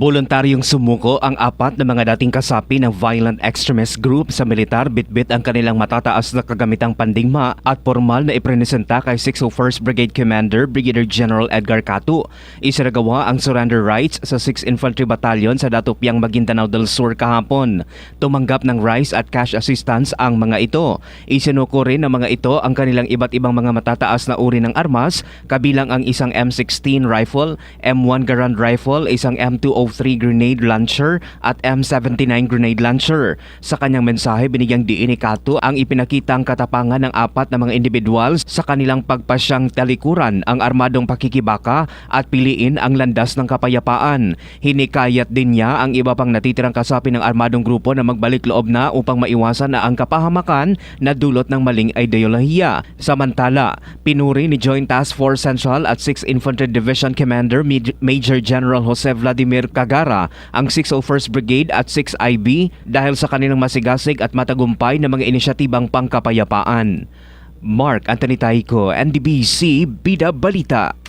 Voluntaryong sumuko ang apat na mga dating kasapi ng violent extremist group sa militar bitbit ang kanilang matataas na kagamitang pandigma at formal na iprenesenta kay 601st Brigade Commander Brigadier General Edgar Catu. Isinagawa ang surrender rites sa 6th Infantry Battalion sa Datupiang Maguindanao del Sur kahapon. Tumanggap ng rice at cash assistance ang mga ito. Isinuko rin ng mga ito ang kanilang iba't ibang mga matataas na uri ng armas, kabilang ang isang M16 rifle, M1 Garand rifle, isang M203 grenade launcher at M79 grenade launcher. Sa kanyang mensahe, binigyang diin ni Catu ang ipinakitang katapangan ng apat na mga individual sa kanilang pagpasyang talikuran ang armadong pakikibaka at piliin ang landas ng kapayapaan. Hinikayat din niya ang iba pang natitirang kasapi ng armadong grupo na magbalik loob na upang maiwasan na ang kapahamakan na dulot ng maling ideolohiya. Samantala, pinuri ni Joint Task Force Central at 6th Infantry Division Commander Major General Jose Vladimir Cagara ang 601st Brigade at 6IB dahil sa kanilang masigasig at matagumpay na mga inisyatibang pangkapayapaan. Mark Anthony Taico, NDBC Bida Balita.